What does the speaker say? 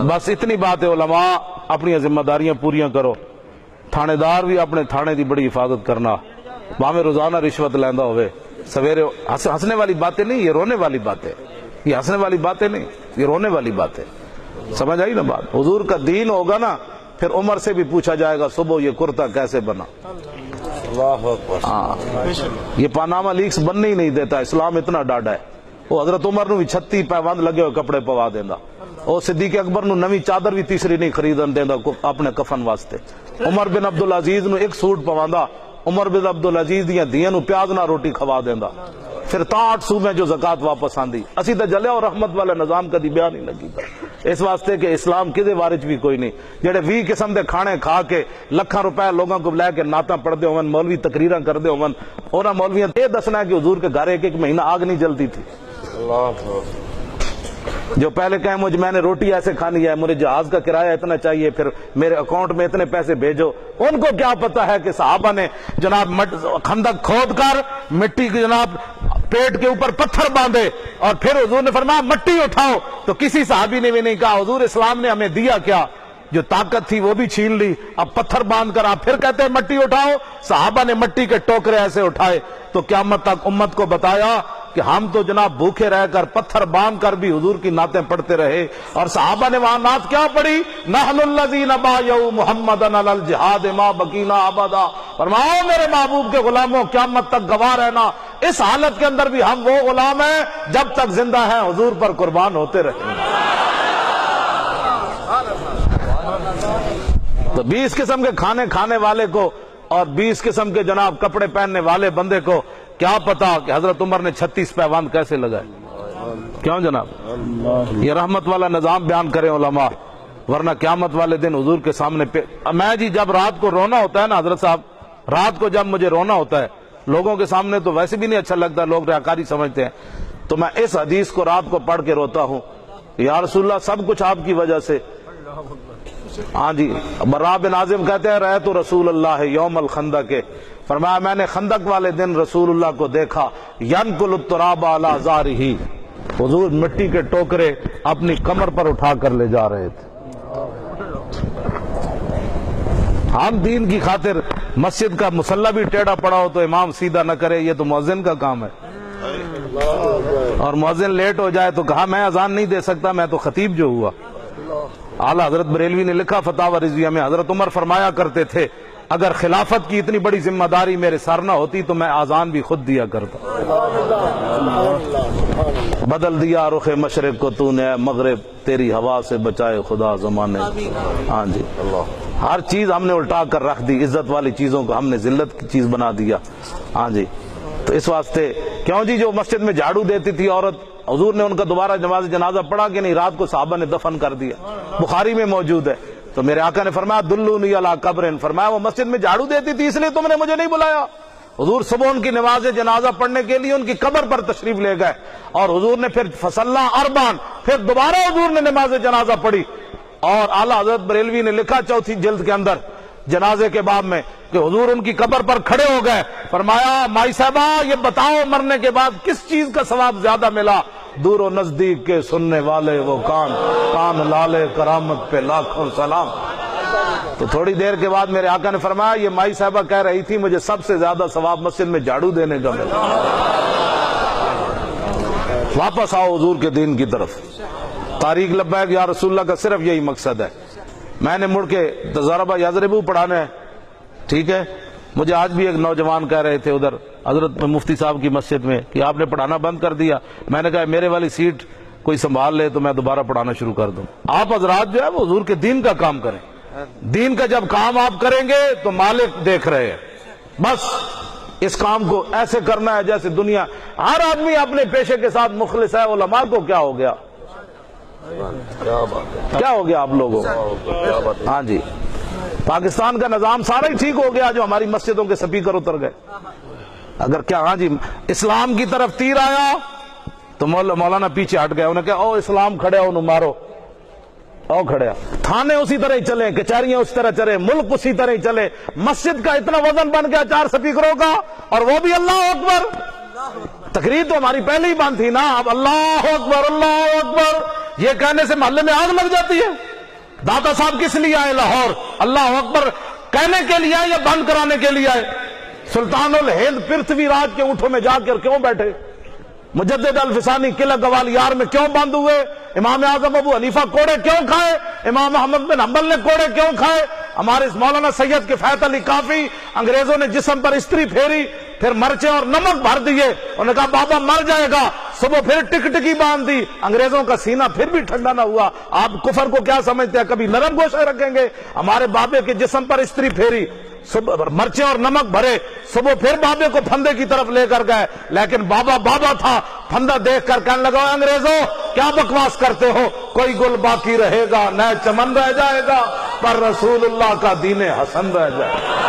بس اتنی بات ہے علماء اپنی ذمہ داریاں پوریاں کرو. تھانے دار بھی اپنے تھانے دی بڑی حفاظت کرنا. وہاں میں روزانہ رشوت لیندہ ہوئے سویرے. ہنسنے والی باتیں نہیں، یہ رونے والی باتیں. یہ ہنسنے والی باتیں نہیں، یہ رونے والی باتیں. سمجھ آئی نا بات؟ حضور کا دین ہوگا نا پھر عمر سے بھی پوچھا جائے گا صبح یہ کرتا کیسے بنا. یہ پاناما لیکس بننے ہی نہیں دیتا. اسلام اتنا ڈاڈا ہے. وہ حضرت عمر نو بھی 36 پیوند لگے ہوئے کپڑے پوا دینا. اور صدیق اکبر نو نوی چادر بھی تیسری نہیں خریدن دینا اپنے کفن واسطے. عمر بن عبدالعزیز نو ایک سوٹ پواندا. عمر بن عبدالعزیز دیاں دیاں نو پیاز نہ روٹی کھوا دینا. پھر 63 صوبے جو زکات واپس آندی. اسی تے جلے اور رحمت والے نظام کدی بیان نہیں لگی. اس واسطے کہ اسلام کدے وارج بھی کوئی نہیں. جڑے 20 قسم دے کھانے کھا کے لکھاں روپے لوگوں کو لے کے نعتاں پڑھ دے ہون، مولوی تقریراں کر دے ہون، انہاں مولویاں یہ دسنا ہے کہ حضور کے گھر ایک مہینہ آگ نہیں جلتی تھی. جو پہلے کہیں مجھے میں نے روٹی ایسے کھانی ہے، مجھے جہاز کا کرایہ اتنا چاہیے، پھر میرے اکاؤنٹ میں اتنے پیسے بھیجو. ان کو کیا پتا ہے کہ صحابہ نے جناب خندق کھود کر مٹی کے جناب پیٹ کے اوپر پتھر باندھے اور پھر حضور نے فرمایا مٹی اٹھاؤ. تو کسی صحابی نے بھی نہیں کہا حضور اسلام نے ہمیں دیا کیا؟ جو طاقت تھی وہ بھی چھین لی. اب پتھر باندھ کر آپ پھر کہتے ہیں مٹی اٹھاؤ. صحابہ نے مٹی کے ٹوکرے ایسے اٹھائے. تو قیامت تک امت کو بتایا کہ ہم تو جناب بھوکے رہ کر پتھر باندھ کر بھی حضور کی نعتیں پڑھتے رہے. اور صحابہ نے وہاں نعت کیا پڑھی؟ نحن الذین بایعوا محمدا علی الجہاد ما بقینا ابدا. فرماؤ میرے محبوب کے غلاموں قیامت تک گواہ رہنا اس حالت کے اندر بھی ہم وہ غلام ہیں جب تک زندہ ہیں حضور پر قربان ہوتے رہیں گے. تو 20 قسم کے کھانے کھانے والے کو اور 20 قسم کے جناب کپڑے پہننے والے بندے کو کیا پتا کہ حضرت عمر نے 36 پیوند کیسے لگائے. کیوں جناب؟ یہ رحمت والا نظام بیان کریں علماء، ورنہ قیامت والے دن حضور کے سامنے میں جی جب رات کو رونا ہوتا ہے نا حضرت صاحب، رات کو جب مجھے رونا ہوتا ہے لوگوں کے سامنے تو ویسے بھی نہیں اچھا لگتا، لوگ ریاکاری سمجھتے ہیں، تو میں اس حدیث کو رات کو پڑھ کے روتا ہوں. یا رسول اللہ سب کچھ آپ کی وجہ سے. ہاں جی براء بن عازم کہتے ہیں رأیت رسول اللہ یوم الخندق، فرمایا میں نے خندق والے دن رسول اللہ کو دیکھا ینقل التراب علی ظہرہ، حضور مٹی کے ٹوکرے اپنی کمر پر اٹھا کر لے جا رہے تھے. ہم دین کی خاطر مسجد کا مصلی بھی ٹیڑھا پڑا ہو تو امام سیدھا نہ کرے، یہ تو مؤذن کا کام ہے. اور مؤذن لیٹ ہو جائے تو کہا میں اذان نہیں دے سکتا، میں تو خطیب جو ہوا. اعلیٰ حضرت بریلوی نے لکھا فتاوی رضویہ میں حضرت عمر فرمایا کرتے تھے اگر خلافت کی اتنی بڑی ذمہ داری میرے سر نہ ہوتی تو میں اذان بھی خود دیا کرتا. بدل دیا رخ مشرق کو تو نے مغرب، تیری ہوا سے بچائے خدا زمانے. ہاں جی ہر چیز ہم نے الٹا کر رکھ دی، عزت والی چیزوں کو ہم نے ذلت کی چیز بنا دیا. ہاں جی تو اس واسطے کیوں جی جو مسجد میں جھاڑو دیتی تھی عورت، حضور نے ان کا دوبارہ نماز جنازہ پڑھا کہ نہیں؟ رات کو صحابہ نے دفن کر دیا، بخاری میں موجود ہے. تو میرے آقا نے فرمایا دلونی علی قبر، فرمایا وہ مسجد میں جھاڑو دیتی تھی اس لیے تم نے مجھے نہیں بلایا. حضور صبح ان کی نماز جنازہ پڑھنے کے لیے ان کی قبر پر تشریف لے گئے اور حضور نے پھر فصلہ اربان، پھر دوبارہ حضور نے نماز جنازہ پڑھی. اور اعلیٰ حضرت بریلوی نے لکھا چوتھی جلد کے اندر جنازے کے باب میں کہ حضور ان کی قبر پر کھڑے ہو گئے، فرمایا مائی صاحبہ یہ بتاؤ مرنے کے بعد کس چیز کا ثواب زیادہ ملا؟ دور و نزدیک کے سننے والے وہ کان لالے کرامت پہ لاکھوں سلام. تو تھوڑی دیر کے بعد میرے آقا نے فرمایا یہ مائی صاحبہ کہہ رہی تھی مجھے سب سے زیادہ ثواب مسجد میں جھاڑو دینے کا ملا. واپس آؤ حضور کے دین کی طرف. تاریخ لبیک یا رسول اللہ کا صرف یہی مقصد ہے. میں نے مڑ کے تضربہ یضربو پڑھانا ہے، ٹھیک ہے. مجھے آج بھی ایک نوجوان کہہ رہے تھے ادھر حضرت مفتی صاحب کی مسجد میں کہ آپ نے پڑھانا بند کر دیا. میں نے کہا میرے والی سیٹ کوئی سنبھال لے تو میں دوبارہ پڑھانا شروع کر دوں. آپ حضرات جو ہے وہ حضور کے دین کا کام کریں. دین کا جب کام آپ کریں گے تو مالک دیکھ رہے ہیں. بس اس کام کو ایسے کرنا ہے جیسے دنیا ہر آدمی اپنے پیشے کے ساتھ مخلص ہے. علماء کو کیا ہو گیا؟ کیا ہو گیا آپ لوگوں؟ ہاں جی پاکستان کا نظام سارا ہی ٹھیک ہو گیا جو ہماری مسجدوں کے سپیکر اتر گئے. اگر کیا ہاں جی اسلام کی طرف تیر آیا تو مولانا پیچھے ہٹ گئے، انہیں کہا او اسلام کھڑے انہوں مارو، او کھڑے. تھانے اسی طرح ہی چلے، کچہریاں اس طرح چلے، ملک اسی طرح ہی چلے. مسجد کا اتنا وزن بن گیا 4 سپیکروں کا اور وہ بھی اللہ اکبر. تقریر تو ہماری پہلے ہی بند تھی نا، اب اللہ اکبر اللہ اکبر. یہ کہنے سے محلے میں آگ لگ جاتی ہے؟ داتا صاحب کس لیے آئے لاہور؟ اللہ اکبر کہنے کے لیے آئے یا بند کرانے کے لیے آئے؟ سلطان الہند پرتھوی راج کے اونٹوں میں جا کر کیوں بیٹھے؟ مجدد الفسانی قلعہ گوالیار میں کیوں بند ہوئے؟ امام اعظم ابو حنیفہ کوڑے کیوں کھائے؟ امام احمد بن حنبل نے کوڑے کیوں کھائے؟ ہمارے مولانا سید کفایت علی کافی، انگریزوں نے جسم پر استری پھیری، پھر مرچیں اور نمک بھر دیے، انہوں نے کہا بابا مر جائے گا، صبح پھر ٹکٹکی باندھ دی، انگریزوں کا سینہ پھر بھی ٹھنڈا نہ ہوا۔ آپ کفر کو کیا سمجھتے ہیں؟ کبھی نرم گوشے رکھیں گے؟ ہمارے بابے کے جسم پر استری پھیری، مرچیں اور نمک بھرے، صبح پھر بابے کو پھندے کی طرف لے کر گئے، لیکن بابا بابا تھا، پھندا دیکھ کر کہنے لگا انگریزوں کیا بکواس کرتے ہو، کوئی گل باقی رہے گا نہ چمن رہ جائے گا، پر رسول اللہ کا دین حسن رہ جائے گا۔